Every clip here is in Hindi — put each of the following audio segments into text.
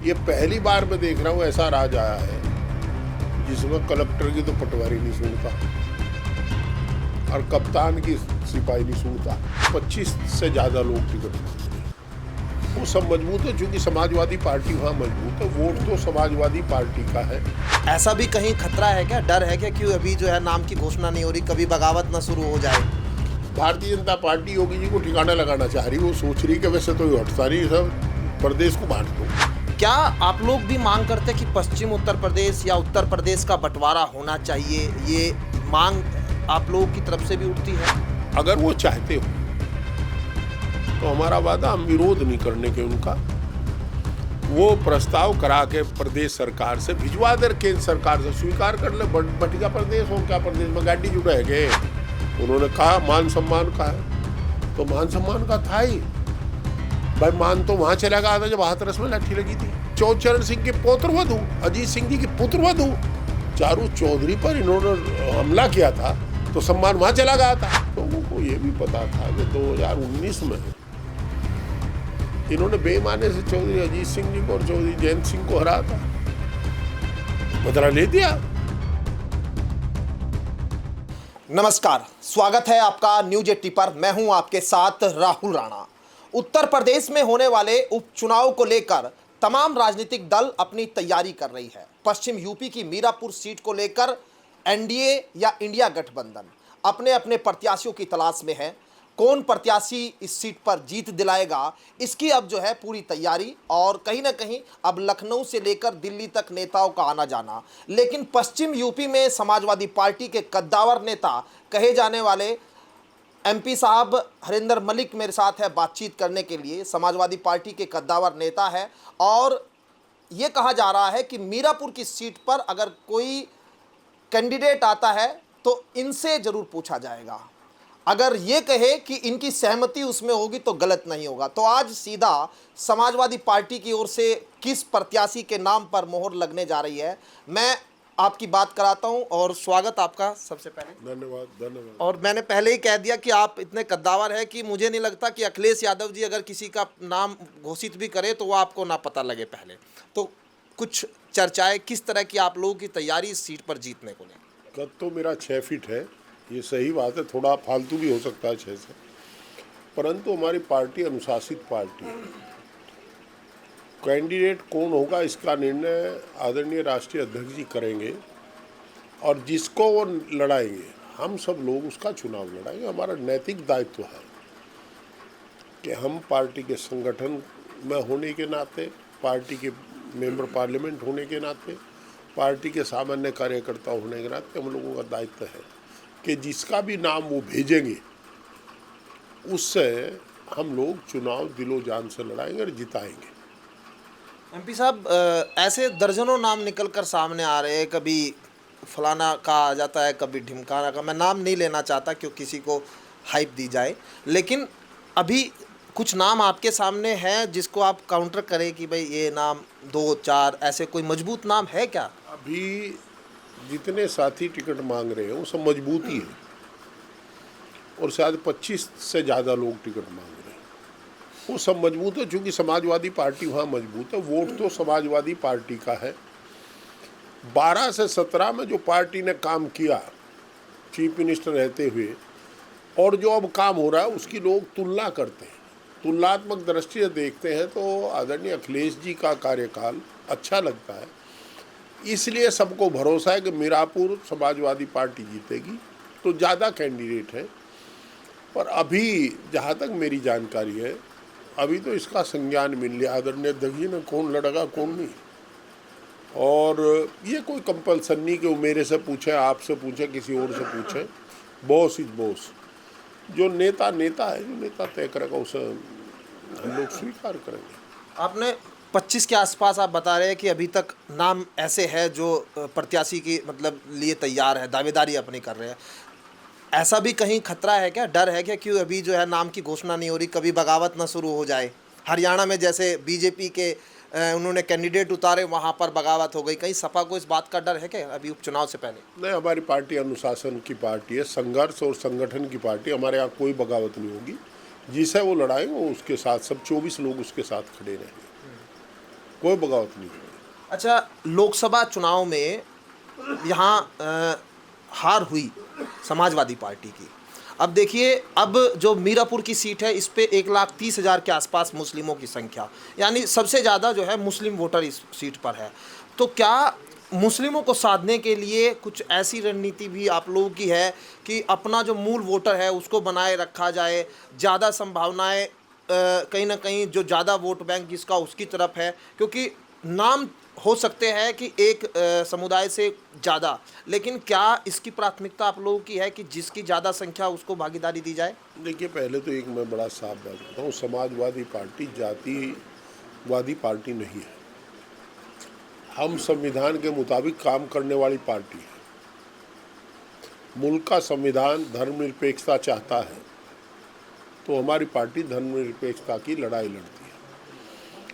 ये पहली बार मैं देख रहा हूँ ऐसा राज आया है जिसमें कलेक्टर की तो पटवारी नहीं सुनता और कप्तान की सिपाही नहीं सुनता। 25 से ज़्यादा लोग टिकट मांगते हैं। वो सब मजबूत है, चूंकि समाजवादी पार्टी वहाँ मजबूत है, वोट तो समाजवादी पार्टी का है। ऐसा भी कहीं खतरा है क्या, डर है क्या कि अभी जो है नाम की घोषणा नहीं हो रही, कभी बगावत ना शुरू हो जाए? भारतीय जनता पार्टी योगी जी को ठिकाना लगाना चाह रही, वो सोच रही कि वैसे तो हटता नहीं, सब प्रदेश को बांट दो। क्या आप लोग भी मांग करते कि पश्चिम उत्तर प्रदेश या उत्तर प्रदेश का बंटवारा होना चाहिए? ये मांग आप लोगों की तरफ से भी उठती है? अगर वो चाहते हो तो हमारा वादा हम विरोध नहीं करने के उनका, वो प्रस्ताव करा के प्रदेश सरकार से भिजवा दे, केंद्र सरकार से स्वीकार कर ले। बटिया प्रदेश हो क्या, प्रदेश में गाड़ी जुड़ा है गए। उन्होंने कहा मान सम्मान का है, तो मान सम्मान का था ही भाई। मान तो वहां चला गया था जब हाथरस में लाठी लगी थी। चौचरण सिंह के पुत्रवधू, अजीत सिंह जी की पुत्रवधू चारू चौधरी पर इन्होंने हमला किया था, तो सम्मान वहां चला गया था। लोगों को ये भी पता था कि 2019 में इन्होंने बेईमानी से चौधरी अजीत सिंह जी को और चौधरी जयंत सिंह को हराया था, बदला ले दिया। नमस्कार, स्वागत है आपका न्यूज 80 पर। मैं हूं आपके साथ राहुल राणा। उत्तर प्रदेश में होने वाले उपचुनाव को लेकर तमाम राजनीतिक दल अपनी तैयारी कर रही है। पश्चिम यूपी की मीरापुर सीट को लेकर एनडीए या इंडिया गठबंधन अपने अपने प्रत्याशियों की तलाश में है। कौन प्रत्याशी इस सीट पर जीत दिलाएगा, इसकी अब जो है पूरी तैयारी, और कहीं ना कहीं अब लखनऊ से लेकर दिल्ली तक नेताओं का आना जाना। लेकिन पश्चिम यूपी में समाजवादी पार्टी के कद्दावर नेता कहे जाने वाले एमपी साहब हरिंदर मलिक मेरे साथ है बातचीत करने के लिए। समाजवादी पार्टी के कद्दावर नेता है और ये कहा जा रहा है कि मीरापुर की सीट पर अगर कोई कैंडिडेट आता है तो इनसे जरूर पूछा जाएगा। अगर ये कहे कि इनकी सहमति उसमें होगी तो गलत नहीं होगा। तो आज सीधा समाजवादी पार्टी की ओर से किस प्रत्याशी के नाम पर मोहर लगने जा रही है, मैं आपकी बात कराता हूं। और स्वागत आपका सबसे पहले। धन्यवाद। और मैंने पहले ही कह दिया कि आप इतने कद्दावर हैं कि मुझे नहीं लगता कि अखिलेश यादव जी अगर किसी का नाम घोषित भी करे तो वो आपको ना पता लगे पहले। तो कुछ चर्चाएं, किस तरह की आप लोगों की तैयारी इस सीट पर जीतने को लेकर? कद तो मेरा 6 फीट है, ये सही बात है, थोड़ा फालतू भी हो सकता है 6 से, परंतु हमारी पार्टी अनुशासित पार्टी है। कैंडिडेट कौन होगा इसका निर्णय आदरणीय राष्ट्रीय अध्यक्ष जी करेंगे, और जिसको वो लड़ाएंगे हम सब लोग उसका चुनाव लड़ाएंगे। हमारा नैतिक दायित्व है कि हम पार्टी के संगठन में होने के नाते, पार्टी के मेंबर पार्लियामेंट होने के नाते, पार्टी के सामान्य कार्यकर्ता होने के नाते हम लोगों का दायित्व है कि जिसका भी नाम वो भेजेंगे उससे हम लोग चुनाव दिलो जान से लड़ाएंगे और जिताएंगे। एमपी साहब, ऐसे दर्जनों नाम निकल कर सामने आ रहे हैं। कभी फलाना का आ जाता है, कभी ढिमकाना का। मैं नाम नहीं लेना चाहता क्यों किसी को हाइप दी जाए, लेकिन अभी कुछ नाम आपके सामने हैं जिसको आप काउंटर करें कि भाई ये नाम 2-4 ऐसे कोई मजबूत नाम है क्या? अभी जितने साथी टिकट मांग रहे हैं वो सब मजबूती है, और शायद 25 से ज़्यादा लोग टिकट मांग रहे हैं, वो सब मजबूत है। चूँकि समाजवादी पार्टी वहाँ मजबूत है, वोट तो समाजवादी पार्टी का है। 12 से 17 में जो पार्टी ने काम किया चीफ मिनिस्टर रहते हुए, और जो अब काम हो रहा है उसकी लोग तुलना करते हैं, तुलनात्मक दृष्टि से देखते हैं, तो आदरणीय अखिलेश जी का कार्यकाल अच्छा लगता है। इसलिए सबको भरोसा है कि मीरापुर समाजवादी पार्टी जीतेगी। तो ज़्यादा कैंडिडेट हैं, पर अभी जहाँ तक मेरी जानकारी है अभी तो इसका संज्ञान मिल लिया आदरणीय अध्यक्ष जी ने, कौन लड़ेगा कौन नहीं। और ये कोई कंपल्सन नहीं कि वो मेरे से पूछे, आपसे पूछे, किसी और से पूछे। Boss is boss. जो नेता नेता है, जो नेता तय करेगा उसे हम लोग स्वीकार करेंगे। आपने 25 के आसपास आप बता रहे हैं कि अभी तक नाम ऐसे है जो प्रत्याशी की मतलब लिए तैयार है, दावेदारी अपनी कर रहे हैं। ऐसा भी कहीं खतरा है क्या, डर है क्या कि अभी जो है नाम की घोषणा नहीं हो रही, कभी बगावत ना शुरू हो जाए? हरियाणा में जैसे बीजेपी के उन्होंने कैंडिडेट उतारे, वहाँ पर बगावत हो गई। कहीं सपा को इस बात का डर है क्या अभी उपचुनाव से पहले? नहीं, हमारी पार्टी अनुशासन की पार्टी है, संघर्ष और संगठन की पार्टी। हमारे यहाँ कोई बगावत नहीं होगी। जिसे वो लड़ाएंगे वो उसके साथ, सब 24 लोग उसके साथ खड़े रहेंगे। कोई बगावत नहीं हुई। अच्छा, लोकसभा चुनाव में यहाँ हार हुई समाजवादी पार्टी की। अब देखिए, अब जो मीरापुर की सीट है इस पे 1,30,000 के आसपास मुस्लिमों की संख्या, यानी सबसे ज़्यादा जो है मुस्लिम वोटर इस सीट पर है। तो क्या मुस्लिमों को साधने के लिए कुछ ऐसी रणनीति भी आप लोगों की है कि अपना जो मूल वोटर है उसको बनाए रखा जाए, ज़्यादा संभावनाएं कहीं ना कहीं जो ज़्यादा वोट बैंक जिसका उसकी तरफ है, क्योंकि नाम हो सकते हैं कि एक समुदाय से ज़्यादा, लेकिन क्या इसकी प्राथमिकता आप लोगों की है कि जिसकी ज़्यादा संख्या उसको भागीदारी दी जाए? देखिए, पहले तो एक मैं बड़ा साफ बात बताऊँ, समाजवादी पार्टी जातिवादी पार्टी नहीं है। हम संविधान के मुताबिक काम करने वाली पार्टी है। मुल्क का संविधान धर्मनिरपेक्षता चाहता है, तो हमारी पार्टी धर्मनिरपेक्षता की लड़ाई लड़ती है।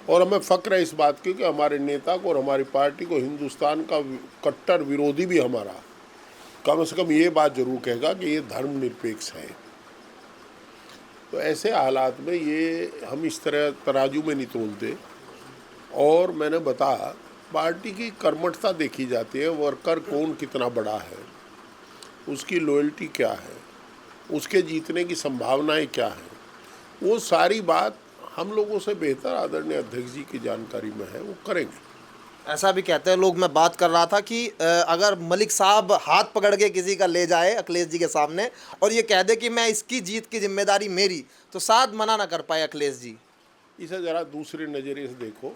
और हमें फ़ख्र है इस बात की कि हमारे नेता को और हमारी पार्टी को हिंदुस्तान का कट्टर विरोधी भी हमारा कम से कम ये बात जरूर कहेगा कि ये धर्मनिरपेक्ष है। तो ऐसे हालात में ये हम इस तरह तराजू में नहीं तोलते। और मैंने बताया, पार्टी की कर्मठता देखी जाती है, वर्कर कौन कितना बड़ा है, उसकी लॉयल्टी क्या है, उसके जीतने की संभावनाएं क्या हैं, वो सारी बात हम लोगों से बेहतर आदरणीय अध्यक्ष जी की जानकारी में है, वो करेंगे। ऐसा भी कहते हैं लोग, मैं बात कर रहा था कि अगर मलिक साहब हाथ पकड़ के किसी का ले जाए अखिलेश जी के सामने और ये कह दे कि मैं इसकी जीत की जिम्मेदारी मेरी, तो साथ मना ना कर पाए अखिलेश जी। इसे ज़रा दूसरे नज़रिए से देखो,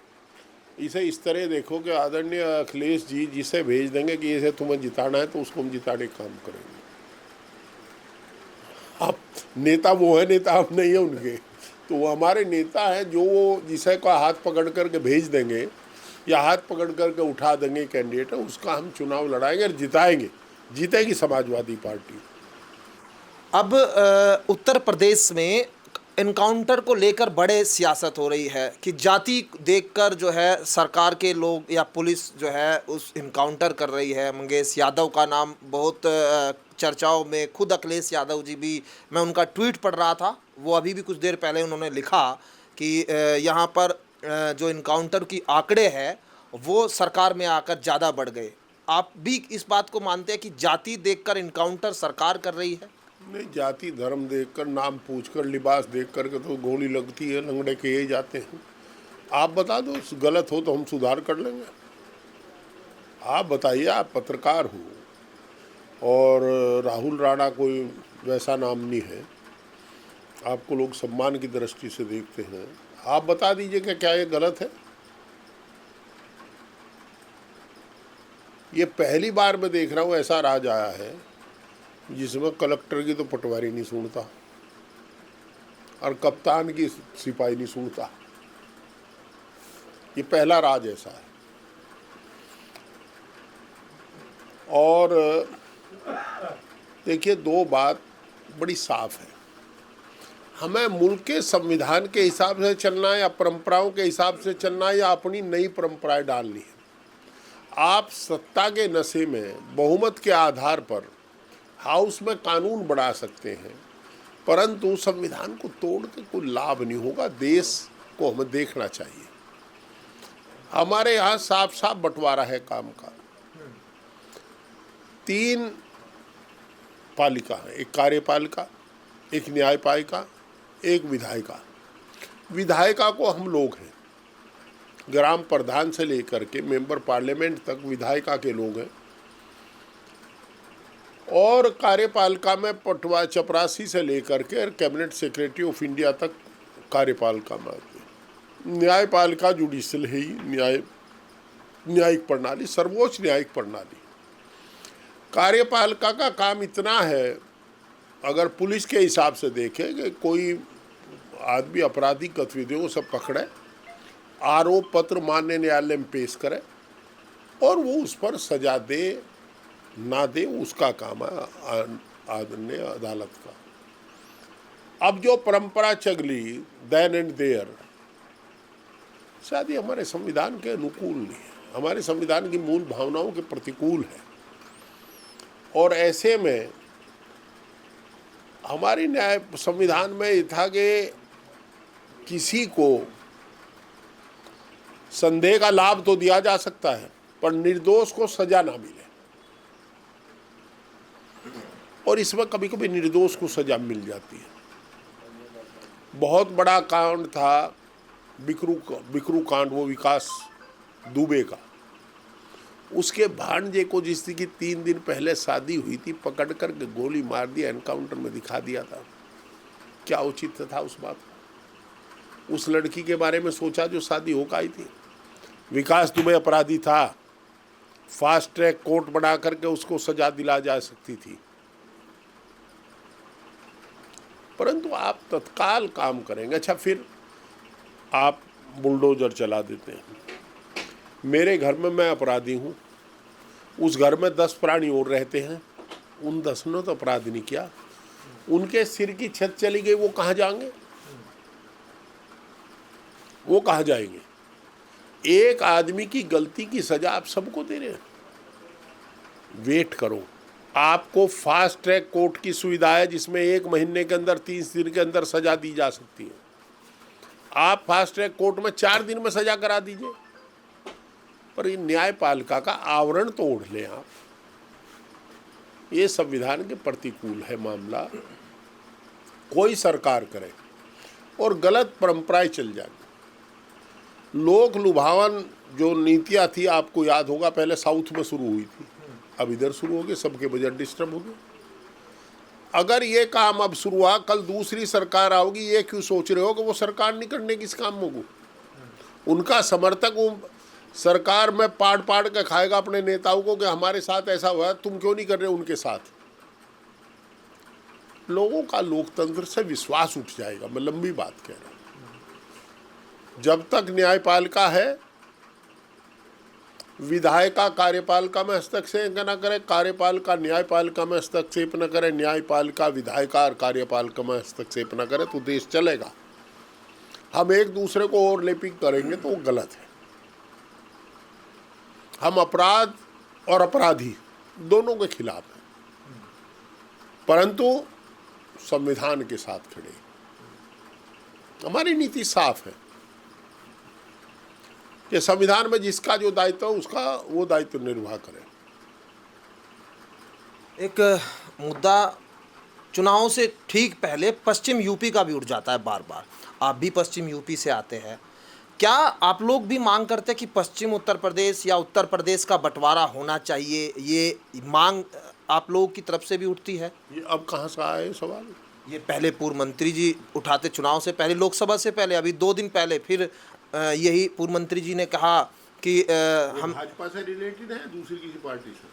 इसे इस तरह देखो कि आदरणीय अखिलेश जी जिसे भेज देंगे कि इसे तुम्हें जिताना है, तो उसको हम जिताने का काम करेंगे। अब नेता वो है, नेता हम नहीं है उनके, तो वो हमारे नेता हैं जो वो जिसे का हाथ पकड़ करके भेज देंगे या हाथ पकड़ करके उठा देंगे कैंडिडेट है, उसका हम चुनाव लड़ाएंगे और जिताएंगे। जीतेगी समाजवादी पार्टी। अब उत्तर प्रदेश में इनकाउंटर को लेकर बड़े सियासत हो रही है कि जाति देखकर जो है सरकार के लोग या पुलिस जो है उस इनकाउंटर कर रही है। मंगेश यादव का नाम बहुत चर्चाओं में, खुद अखिलेश यादव जी भी, मैं उनका ट्वीट पढ़ रहा था, वो अभी भी कुछ देर पहले उन्होंने लिखा कि यहाँ पर जो इनकाउंटर की आंकड़े हैं वो सरकार में आकर ज़्यादा बढ़ गए। आप भी इस बात को मानते हैं कि जाति देखकर इनकाउंटर सरकार कर रही है? नहीं, जाति धर्म देखकर, नाम पूछकर, लिबास देख करके तो गोली लगती है, लंगड़े किए ही जाते हैं। आप बता दो गलत हो तो हम सुधार कर लेंगे। आप बताइए, आप पत्रकार हो और राहुल राणा कोई वैसा नाम नहीं है, आपको लोग सम्मान की दृष्टि से देखते हैं। आप बता दीजिए कि क्या ये गलत है। ये पहली बार मैं देख रहा हूँ ऐसा राज आया है जिसमें कलेक्टर की तो पटवारी नहीं सुनता और कप्तान की सिपाही नहीं सुनता। ये पहला राज ऐसा है। और देखिए, दो बात बड़ी साफ है, हमें मुल्क के संविधान के हिसाब से चलना है या परंपराओं के हिसाब से चलना है या अपनी नई परंपराएं डालनी है। आप सत्ता के नशे में बहुमत के आधार पर हाउस में कानून बढ़ा सकते हैं, परंतु संविधान को तोड़ के कोई लाभ नहीं होगा। देश को हमें देखना चाहिए। हमारे यहाँ साफ साफ बंटवारा है काम का। 3 पालिका है, एक कार्यपालिका, एक न्यायपालिका, एक विधायिका। विधायिका को हम लोग हैं, ग्राम प्रधान से लेकर के मेंबर पार्लियामेंट तक विधायिका के लोग हैं। और कार्यपालिका में पटवा चपरासी से लेकर के कैबिनेट सेक्रेटरी ऑफ इंडिया तक कार्यपालिका में आते हैं। न्यायपालिका जुडिशल है ही, न्यायिक प्रणाली, सर्वोच्च न्यायिक प्रणाली। कार्यपालिका का काम इतना है, अगर पुलिस के हिसाब से देखें कि कोई आदमी आपराधिक गतिविधियों से पकड़े, आरोप पत्र माननीय न्यायालय में पेश करे और वो उस पर सजा दे ना दे, उसका काम है आदरणीय अदालत का। अब जो परंपरा चली देन एंड देयर, शायद ये हमारे संविधान के अनुकूल नहीं है, हमारे संविधान की मूल भावनाओं के प्रतिकूल है। और ऐसे में हमारी न्याय संविधान में ये था कि किसी को संदेह का लाभ तो दिया जा सकता है, पर निर्दोष को सजा ना मिले। और इसमें कभी कभी निर्दोष को सजा मिल जाती है। बहुत बड़ा कांड था बिकरू कांड, वो विकास दुबे का। उसके भांजे को जिसकी 3 दिन पहले शादी हुई थी, पकड़ कर के गोली मार दिया, एनकाउंटर में दिखा दिया था। क्या उचित था उस बात को? उस लड़की के बारे में सोचा जो शादी होकर आई थी। विकास दुबे अपराधी था, फास्ट ट्रैक कोर्ट बना करके उसको सजा दिला जा सकती थी, परंतु आप तत्काल काम करेंगे। अच्छा, फिर आप बुलडोजर चला देते हैं। मेरे घर में मैं अपराधी हूँ, उस घर में 10 प्राणी और रहते हैं, उन 10 ने तो अपराध नहीं किया, उनके सिर की छत चली गई, वो कहाँ जाएंगे? वो कहाँ जाएंगे? एक आदमी की गलती की सजा आप सबको दे रहे हैं। वेट करो, आपको फास्ट ट्रैक कोर्ट की सुविधा है जिसमें 1 महीने के अंदर 30 दिन के अंदर सजा दी जा सकती है। आप फास्ट ट्रैक कोर्ट में 4 दिन में सजा करा दीजिए, पर ये न्यायपालिका का आवरण तोड़ लें आप। ये संविधान के प्रतिकूल है मामला। कोई सरकार करे और गलत परंपराएं चल जाएंगी। लोक लुभावन जो नीतियां थी, आपको याद होगा, पहले साउथ में शुरू हुई थी, अब इधर शुरू हो गए, सबके बजट डिस्टर्ब हो गए। अगर ये काम अब शुरू हुआ, कल दूसरी सरकार आओगी, ये क्यों सोच रहे हो कि वो सरकार नहीं करने किस काम को? उनका समर्थक वो सरकार में पाड़ पाड़ के खाएगा अपने नेताओं को कि हमारे साथ ऐसा हुआ, तुम क्यों नहीं कर रहे उनके साथ? लोगों का लोकतंत्र से विश्वास उठ जाएगा। मैं लंबी बात कह रहा हूं। जब तक न्यायपालिका है, विधायिका कार्यपालिका में हस्तक्षेप न करे, कार्यपालिका न्यायपालिका में हस्तक्षेप न करे, न्यायपालिका विधायिका और कार्यपालिका में हस्तक्षेप न करे, तो देश चलेगा। हम एक दूसरे को ओवरलैपिंग करेंगे तो वो गलत है। हम अपराध और अपराधी दोनों के खिलाफ हैं, परंतु संविधान के साथ खड़े। हमारी नीति साफ है कि संविधान में जिसका जो दायित्व है उसका वो दायित्व निर्वाह करें। एक मुद्दा चुनाव से ठीक पहले पश्चिम यूपी का भी उठ जाता है बार बार। आप भी पश्चिम यूपी से आते हैं, क्या आप लोग भी मांग करते हैं कि पश्चिम उत्तर प्रदेश या उत्तर प्रदेश का बंटवारा होना चाहिए? ये मांग आप लोगों की तरफ से भी उठती है? ये अब कहाँ से आया ये सवाल? ये पहले पूर्व मंत्री जी उठाते, चुनाव से पहले, लोकसभा से पहले, अभी 2 दिन पहले फिर यही पूर्व मंत्री जी ने कहा कि हम भाजपा से रिलेटेड है, दूसरी किसी पार्टी से?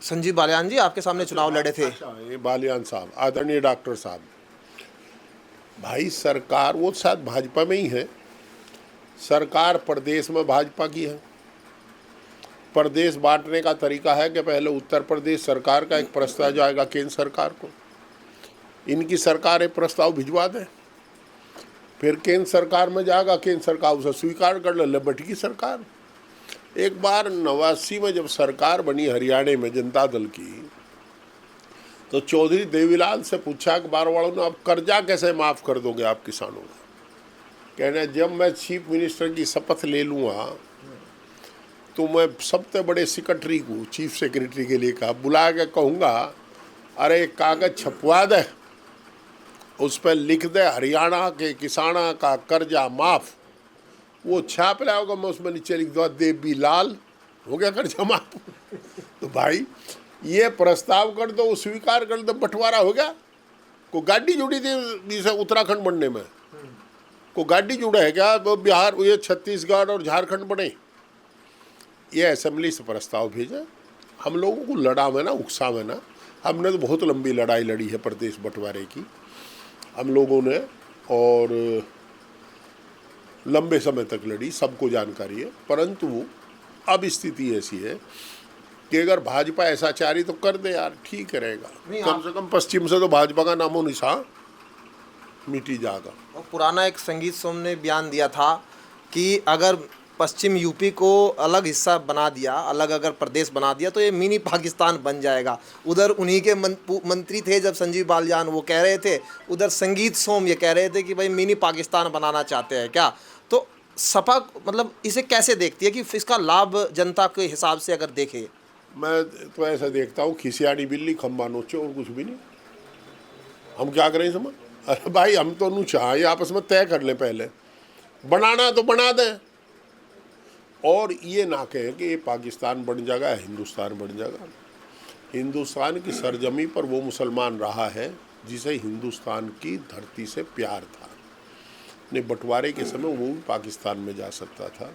संजीव बालियान जी आपके सामने चुनाव लड़े थे। ये बालियान साहब, आदरणीय डॉक्टर साहब, भाई सरकार वो शायद भाजपा में ही है। सरकार प्रदेश में भाजपा की है। प्रदेश बांटने का तरीका है कि पहले उत्तर प्रदेश सरकार का एक प्रस्ताव जाएगा केंद्र सरकार को, इनकी सरकार एक प्रस्ताव भिजवा दे, फिर केंद्र सरकार में जाएगा, केंद्र सरकार उसे स्वीकार कर ले बैठकी सरकार। एक बार 89 में जब सरकार बनी हरियाणा में जनता दल की, तो चौधरी देवीलाल से पूछा कि बार वालों ने अब कर्जा कैसे माफ़ कर दोगे आप किसानों का? कहना जब मैं चीफ मिनिस्टर की शपथ ले लूँगा तो मैं सबसे बड़े सेक्रेटरी को, चीफ सेक्रेटरी के लिए कहा, बुला के कहूँगा अरे एक कागज़ छपवा दे, उस पर लिख दे हरियाणा के किसाना का कर्जा माफ़। वो छाप लाओगे, मैं उसमें नीचे लिख दूँगा देवी लाल, हो गया कर्जा माफ़। तो भाई ये प्रस्ताव कर दो, वो स्वीकार कर दो, बंटवारा हो गया। को गाड़ी जुड़ी थी जिसे उत्तराखंड बनने में, को गाड़ी जुड़ा है क्या? वो बिहार, ये छत्तीसगढ़ और झारखंड बने। ये असेंबली से प्रस्ताव भेजा, हम लोगों को लड़ा में ना, उकसा में ना। हमने तो बहुत लंबी लड़ाई लड़ी है प्रदेश बंटवारे की हम लोगों ने, और लंबे समय तक लड़ी, सबको जानकारी है। परंतु अब स्थिति ऐसी है कि अगर भाजपा ऐसा चाह रही तो कर दे यार, ठीक रहेगा। कम से कम पश्चिम से तो भाजपा का नामो निशान मिटी जाएगा। और पुराना एक संगीत सोम ने बयान दिया था कि अगर पश्चिम यूपी को अलग हिस्सा बना दिया, अलग अगर प्रदेश बना दिया, तो ये मिनी पाकिस्तान बन जाएगा। उधर उन्हीं के मंत्री थे जब संजीव बालियान, वो कह रहे थे, उधर संगीत सोम ये कह रहे थे कि भाई मिनी पाकिस्तान बनाना चाहते हैं क्या? तो सपा मतलब इसे कैसे देखती है कि इसका लाभ जनता के हिसाब से अगर देखे? मैं तो ऐसा देखता हूँ, खिसियानी बिल्ली खम्बा नोचे और कुछ भी नहीं। हम क्या करें इसमें? अरे भाई, हम तो नू चाहे आपस में तय कर लें, पहले बनाना तो बना दें, और ये ना कहें कि ये पाकिस्तान बन जाएगा, हिंदुस्तान बन जाएगा। हिंदुस्तान की सरजमी पर वो मुसलमान रहा है जिसे हिंदुस्तान की धरती से प्यार था। ने बंटवारे के समय वो भी पाकिस्तान में जा सकता था।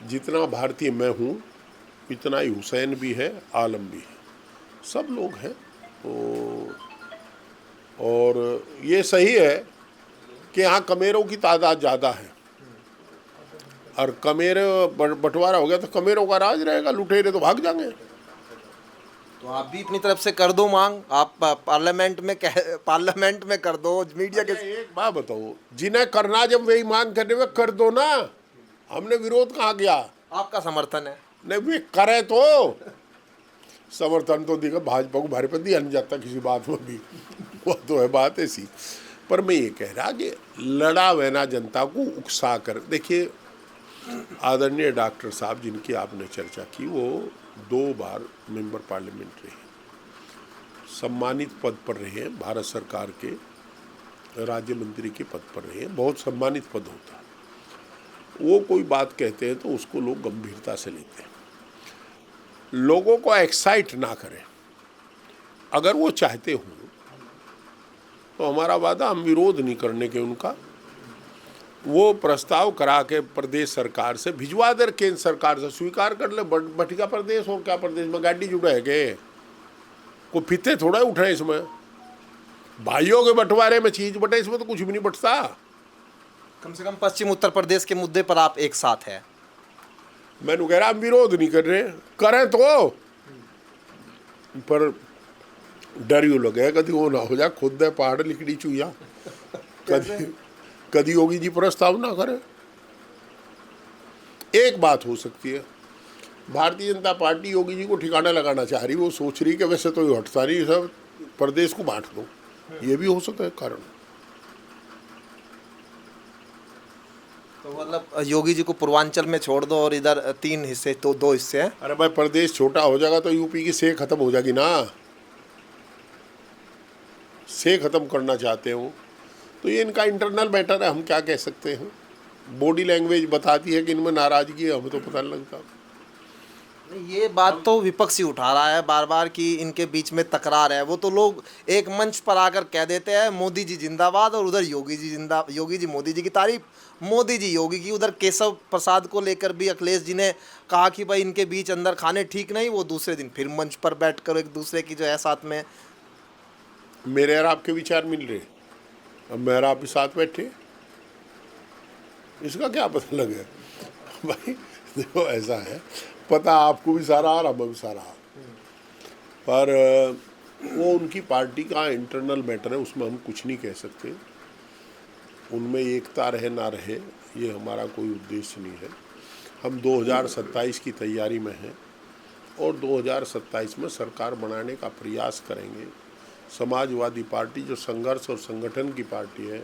जितना भारतीय मैं हूँ इतना ही हुसैन भी है, आलम भी है, सब लोग हैं। तो और ये सही है कि यहाँ कमेरों की तादाद ज़्यादा है, और कमेरे बंटवारा हो गया तो कमेरों का राज रहेगा, लुटेरे तो भाग जाएंगे। तो आप भी अपनी तरफ से कर दो मांग, आप पार्लियामेंट में कर दो, मीडिया के। एक बात बताओ, जिन्हें करना जब वही मांग करने में कर दो ना, हमने विरोध कहाँ किया? आपका समर्थन है? नहीं, वे करे तो समर्थन तो दिखा, भाजपा को भारी पर दिया नहीं जाता किसी बात में भी। वो तो है बात ऐसी। पर मैं ये कह रहा कि लड़ा वहना जनता को उकसा कर, देखिए आदरणीय डॉक्टर साहब जिनकी आपने चर्चा की, वो 2 बार मेंबर पार्लियामेंट रहे, सम्मानित पद पर रहे हैं, भारत सरकार के राज्य मंत्री के पद पर रहे हैं, बहुत सम्मानित पद होता है। वो कोई बात कहते हैं तो उसको लोग गंभीरता से लेते हैं, लोगों को एक्साइट ना करें। अगर वो चाहते हो तो हमारा वादा, हम विरोध नहीं करने के उनका, वो प्रस्ताव करा के प्रदेश सरकार से भिजवा दे, केंद्र सरकार से स्वीकार कर ले। बटिका प्रदेश और क्या प्रदेश में गाड़ी जुड़ा है के को फिते थोड़ा उठे इसमें, भाइयों के बंटवारे में चीज बटे, इसमें तो कुछ भी नहीं बटता। कम से कम पश्चिम उत्तर प्रदेश के मुद्दे पर आप एक साथ हैं। मैंने कह रहा हम विरोध नहीं कर रहे, करें तो, पर डर यू लगे कभी वो ना हो जाए खुद दे पहाड़ लिखड़ी चुया, कभी योगी जी प्रस्ताव ना करें। एक बात हो सकती है, भारतीय जनता पार्टी योगी जी को ठिकाना लगाना चाह रही, वो सोच रही कि वैसे तो ये हटता नहीं, सब प्रदेश को बांट दो, ये भी हो सकता है कारण। तो मतलब योगी जी को पूर्वांचल में छोड़ दो और इधर 3 हिस्से, तो 2 हिस्से हैं। अरे भाई, प्रदेश छोटा हो जाएगा तो यूपी की से खत्म हो जाएगी ना, से खत्म करना चाहते हो तो ये इनका इंटरनल मैटर है, हम क्या कह सकते हैं। बॉडी लैंग्वेज बताती है कि इनमें नाराजगी है, हमें तो पता नहीं लगता। ये बात तो विपक्ष ही उठा रहा है बार बार कि इनके बीच में तकरार है। वो तो लोग एक मंच पर आकर कह देते हैं मोदी जी जिंदाबाद, और उधर योगी जी मोदी जी की तारीफ, मोदी जी योगी की। उधर केशव प्रसाद को लेकर भी अखिलेश जी ने कहा कि भाई इनके बीच अंदर खाने ठीक नहीं, वो दूसरे दिन फिर मंच पर बैठकर एक दूसरे की जो है साथ में। मेरे और आपके विचार मिल रहे, अब मेरा आप ही साथ बैठे, इसका क्या पता लगे? भाई देखो, ऐसा है, पता आपको भी सारा और हमें भी सारा, पर वो उनकी पार्टी का इंटरनल मैटर है, उसमें हम कुछ नहीं कह सकते। उनमें एकता रहे ना रहे, ये हमारा कोई उद्देश्य नहीं है। हम 2027 की तैयारी में हैं और 2027 में सरकार बनाने का प्रयास करेंगे। समाजवादी पार्टी जो संघर्ष और संगठन की पार्टी है,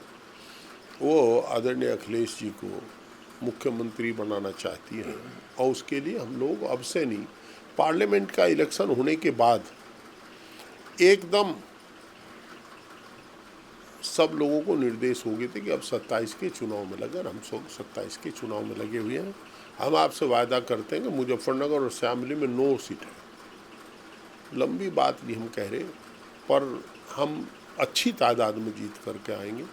वो आदरणीय अखिलेश जी को मुख्यमंत्री बनाना चाहती है, और उसके लिए हम लोग अब से नहीं, पार्लियामेंट का इलेक्शन होने के बाद एकदम सब लोगों को निर्देश हो गए थे कि अब 27 के चुनाव में लगे, हम सब 27 के चुनाव में लगे हुए हैं। हम आपसे वायदा करते हैं कि मुजफ्फरनगर और शामली में 9 सीट है। लंबी बात भी हम कह रहे, पर हम अच्छी तादाद में जीत करके आएंगे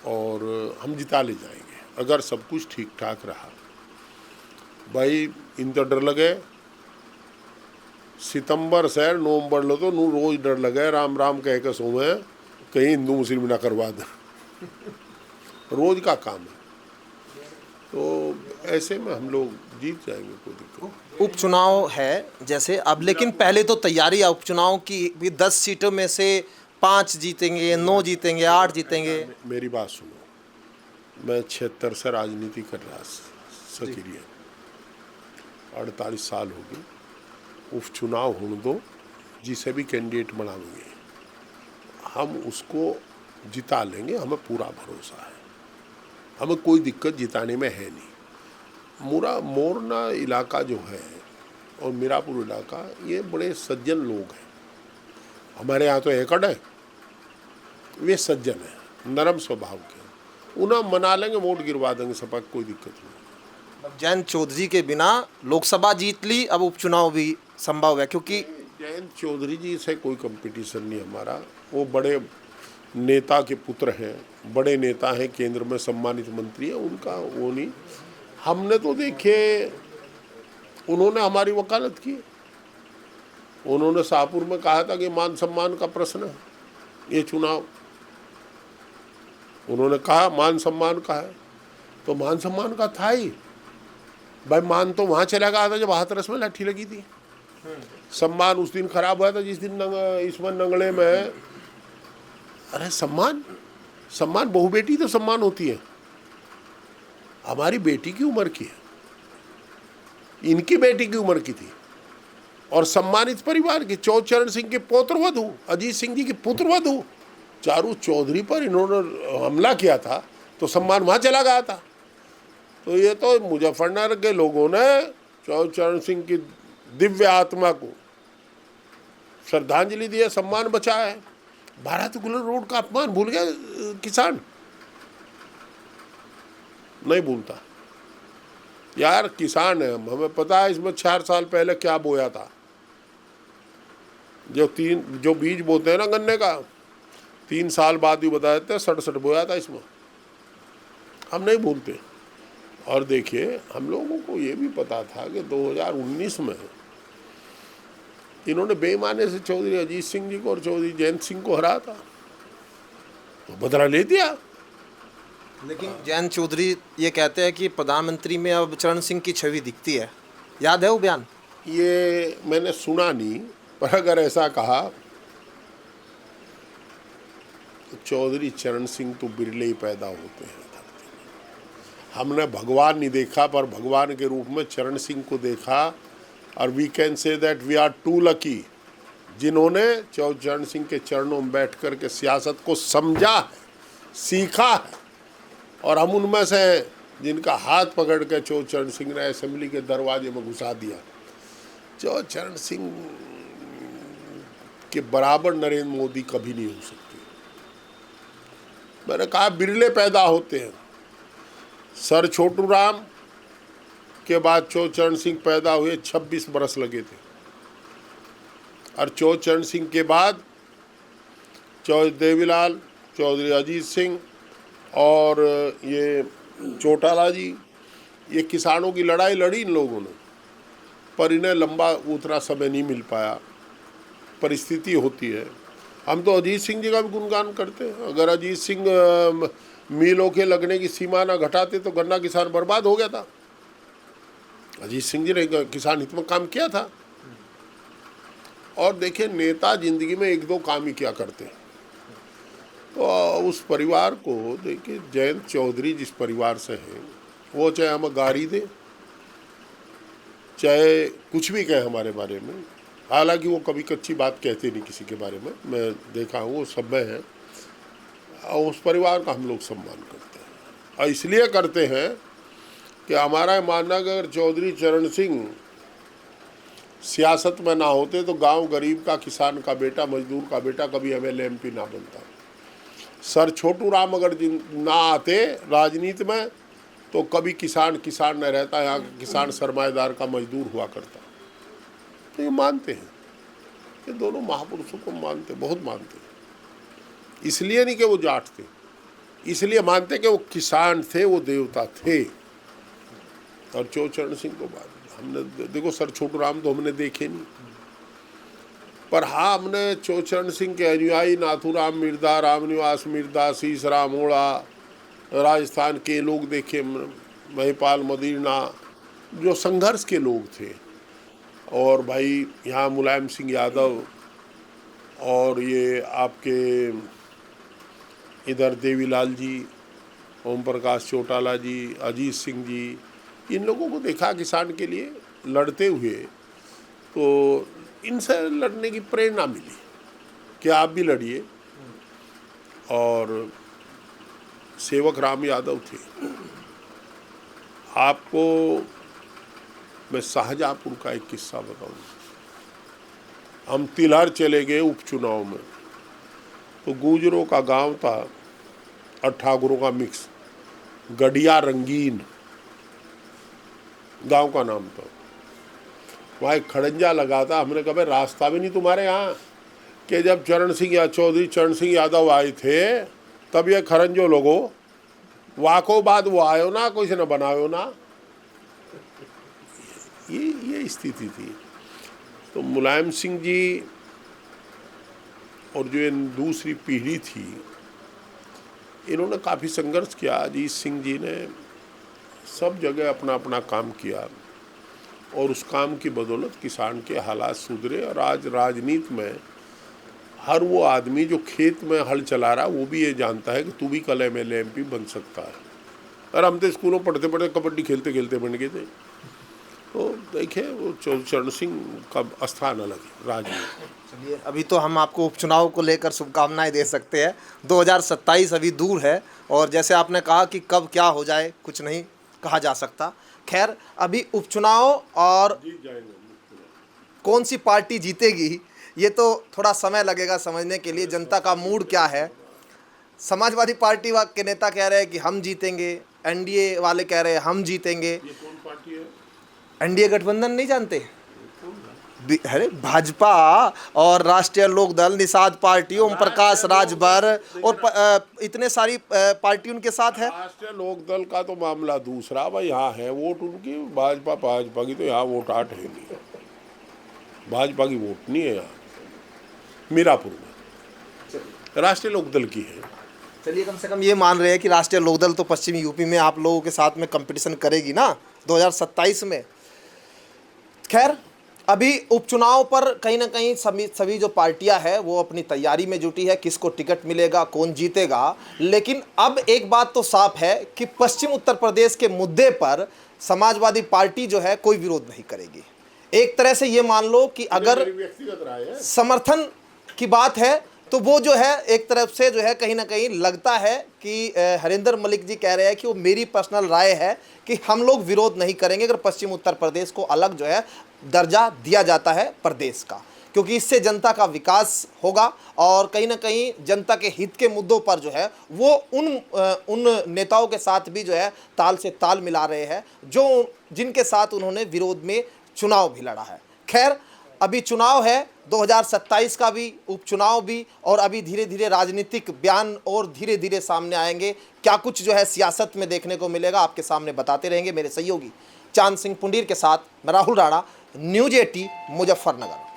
और हम जिता ले जाएंगे अगर सब कुछ ठीक ठाक रहा। भाई इन तो डर लगे, सितंबर से नवंबर लो तो नू रोज डर लगे, राम राम कह के सोवे कहीं हिंदू मुस्लिम ना करवा दे, रोज का काम है। तो ऐसे में हम लोग जीत जाएंगे, कोई दिक्कत। उपचुनाव है जैसे अब, लेकिन पहले तो तैयारी है उपचुनाव की भी। 10 सीटों में से 5 जीतेंगे, 9 जीतेंगे, 8 जीतेंगे। मेरी बात सुनो, मैं 76 से राजनीति कर रहा सक्रिय, 48 साल हो गए। उपचुनाव होने दो, जिसे भी कैंडिडेट बनाएंगे हम उसको जिता लेंगे, हमें पूरा भरोसा है। हमें कोई दिक्कत जिताने में है नहीं। मोरना इलाका जो है और मीरापुर इलाका, ये बड़े सज्जन लोग हैं। हमारे यहाँ तो एकड़ है, वे सज्जन हैं, नरम स्वभाव के, उन्हें मना लेंगे, वोट गिरवा देंगे सपा, कोई दिक्कत नहीं। जयंत चौधरी के बिना लोकसभा जीत ली, अब उपचुनाव भी संभव है, क्योंकि जयंत चौधरी जी से कोई कंपटीशन नहीं हमारा। वो बड़े नेता के पुत्र हैं, बड़े नेता हैं, केंद्र में सम्मानित मंत्री हैं, उनका वो नहीं। हमने तो देखे, उन्होंने हमारी वकालत की। उन्होंने शाहपुर में कहा था कि मान सम्मान का प्रश्न है ये चुनाव। उन्होंने कहा मान सम्मान का है, तो मान सम्मान का था ही भाई। मान तो वहाँ चला गया था जब हाथरस में लाठी लगी थी। सम्मान उस दिन खराब हुआ था जिस दिन इसमें नंगले में। अरे सम्मान बहू बेटी तो सम्मान होती है। हमारी बेटी की उम्र की है, इनकी बेटी की उम्र की थी, और सम्मानित परिवार की, चौचरण सिंह के पौत्रवधू, अजीत सिंह जी की पुत्रवधू चारू चौधरी पर इन्होंने हमला किया था, तो सम्मान वहाँ चला गया था। तो ये तो मुजफ्फरनगर के लोगों ने चौचरण सिंह की दिव्य आत्मा को श्रद्धांजलि दी है, सम्मान बचा है। भारत गुलर रोड का अपमान भूल गया किसान? नहीं भूलता यार, किसान है, हमें पता है इसमें 4 साल पहले क्या बोया था। जो बीज बोते हैं ना गन्ने का, 3 साल बाद भी बता देते हैं 67 बोया था इसमें। हम नहीं भूलते। और देखिए, हम लोगों को ये भी पता था कि 2019 में इन्होंने बेईमानी से चौधरी अजीत सिंह जी को और चौधरी जयंत सिंह को हराया था, तो बदला ले दिया। लेकिन जयंत चौधरी ये कहते हैं कि प्रधानमंत्री में अब चरण सिंह की छवि दिखती है। याद है वो बयान? ये मैंने सुना नहीं, पर अगर ऐसा कहा तो चौधरी चरण सिंह तो बिरले ही पैदा होते हैं धरती में। हमने भगवान नहीं देखा, पर भगवान के रूप में चरण सिंह को देखा। और we can say that we are too lucky, जिन्होंने चरण सिंह के चरणों में बैठ कर के सियासत को समझा, सीखा है। और हम उनमें से जिनका हाथ पकड़ के चरण सिंह ने असेंबली के दरवाजे में घुसा दिया। चरण सिंह के बराबर नरेंद्र मोदी कभी नहीं हो सकते। मैंने कहा बिरले पैदा होते हैं। सर छोटू राम के बाद चरण सिंह पैदा हुए, 26 बरस लगे थे। और चरण सिंह के बाद चौधरी देवीलाल, चौधरी अजीत सिंह और ये चौटाला जी, ये किसानों की लड़ाई लड़ी इन लोगों ने, पर इन्हें लंबा उतना समय नहीं मिल पाया। परिस्थिति होती है। हम तो अजीत सिंह जी का भी गुणगान करते हैं। अगर अजीत सिंह मिलों के लगने की सीमा ना घटाते तो गन्ना किसान बर्बाद हो गया था। अजीत सिंह जी ने किसान हित में काम किया था। और देखिए, नेता जिंदगी में 1-2 काम ही क्या करते हैं। तो उस परिवार को देखिए, जयंत चौधरी जिस परिवार से हैं, वो चाहे हमें गारी दे, चाहे कुछ भी कहे हमारे बारे में, हालांकि वो कभी कच्ची बात कहते नहीं किसी के बारे में, मैं देखा हूँ, वो सब में है। और उस परिवार का हम लोग सम्मान करते हैं। और इसलिए करते हैं कि हमारा मानना कि अगर चौधरी चरण सिंह सियासत में ना होते तो गांव गरीब का, किसान का बेटा, मजदूर का बेटा कभी MLA MP ना बनता। सर छोटू राम अगर ना आते राजनीति में तो कभी किसान न रहता। यहाँ किसान सरमाएदार का मजदूर हुआ करता। तो ये मानते हैं, ये दोनों महापुरुषों को मानते, बहुत मानते। इसलिए नहीं कि वो जाट थे, इसलिए मानते कि वो किसान थे, वो देवता थे। और चरण सिंह को बाद हमने देखो, सर छोटू राम तो हमने देखे नहीं, पर हाँ हमने चरण सिंह के अनुयायी नाथूराम मिर्दा, रामनिवास मिर्दा, शीश राम ओड़ा, राजस्थान के लोग देखे, महिपाल मदीना, जो संघर्ष के लोग थे। और भाई यहाँ मुलायम सिंह यादव, और ये आपके इधर देवीलाल जी, ओम प्रकाश चौटाला जी, अजीत सिंह जी, इन लोगों को देखा किसान के लिए लड़ते हुए, तो इनसे लड़ने की प्रेरणा मिली कि आप भी लड़िए। और सेवक राम यादव थे। आपको मैं शाहजहाँपुर का एक किस्सा बताऊँ। हम तिलहर चले गए उपचुनाव में, तो गुजरों का गांव था और ठाकुरों का मिक्स, गढ़िया रंगीन गांव का नाम था। वहाँ एक खड़ंजा लगा था। हमने कहा भाई रास्ता भी नहीं तुम्हारे यहाँ, कि जब चरण सिंह या चौधरी चरण सिंह यादव आए थे तब ये खरंजो लोगो वाको बाद वो आयो ना, कोई से न बनायो ना। ये स्थिति थी। तो मुलायम सिंह जी और जो ये दूसरी पीढ़ी थी, इन्होंने काफ़ी संघर्ष किया। अजीत सिंह जी ने सब जगह अपना अपना काम किया और उस काम की बदौलत किसान के हालात सुधरे। और आज राजनीति में हर वो आदमी जो खेत में हल चला रहा वो भी ये जानता है कि तू भी कल MLA MP बन सकता है। और हम तो स्कूलों पढ़ते पढ़ते कबड्डी खेलते खेलते बन गए थे। तो देखिए वो चरण सिंह का स्थान अलग है राजनीति। चलिए, अभी तो हम आपको उपचुनाव को लेकर शुभकामनाएं दे सकते हैं। 2027 अभी दूर है और जैसे आपने कहा कि कब क्या हो जाए कुछ नहीं कहा जा सकता। खैर, अभी उपचुनाव और कौन सी पार्टी जीतेगी ये तो थोड़ा समय लगेगा समझने के लिए, जनता का मूड क्या है। समाजवादी पार्टी के नेता कह रहे हैं कि हम जीतेंगे, NDA वाले कह रहे हैं हम जीतेंगे। ये कौन पार्टी है? NDA गठबंधन नहीं जानते? अरे भाजपा और राष्ट्रीय लोकदल, निषाद पार्टी, ओम प्रकाश राजभर और इतने सारी पार्टी उनके साथ है। राष्ट्रीय लोकदल का तो मामला दूसरा, भाई यहाँ है वोट उनकी। भाजपा की तो यहाँ वोट आठ है नहीं, भाजपा की वोट नहीं है यहाँ मीरापुर में, राष्ट्रीय लोकदल की है। चलिए, कम से कम ये मान रहे हैं कि राष्ट्रीय लोकदल तो पश्चिमी यूपी में आप लोगों के साथ में कंपटीशन करेगी ना 2027 में। खैर, अभी उपचुनाव पर कहीं ना कहीं सभी जो पार्टियां हैं वो अपनी तैयारी में जुटी है, किसको टिकट मिलेगा, कौन जीतेगा। लेकिन अब एक बात तो साफ है कि पश्चिम उत्तर प्रदेश के मुद्दे पर समाजवादी पार्टी जो है कोई विरोध नहीं करेगी। एक तरह से ये मान लो कि अगर व्यक्तिगत राय है, समर्थन की बात है तो वो जो है एक तरफ से जो है कहीं ना कहीं लगता है कि हरिंदर मलिक जी कह रहे हैं कि वो मेरी पर्सनल राय है कि हम लोग विरोध नहीं करेंगे अगर पश्चिम उत्तर प्रदेश को अलग जो है दर्जा दिया जाता है प्रदेश का, क्योंकि इससे जनता का विकास होगा और कहीं ना कहीं जनता के हित के मुद्दों पर जो है वो उन नेताओं के साथ भी जो है ताल से ताल मिला रहे हैं जो जिनके साथ उन्होंने विरोध में चुनाव भी लड़ा है। खैर, अभी चुनाव है 2027 का भी, उपचुनाव भी, और अभी धीरे धीरे राजनीतिक बयान और धीरे धीरे सामने आएंगे। क्या कुछ जो है सियासत में देखने को मिलेगा आपके सामने बताते रहेंगे। मेरे सहयोगी चांद सिंह पुंडीर के साथ मैं राहुल राणा, न्यूज़ 18 मुजफ्फरनगर।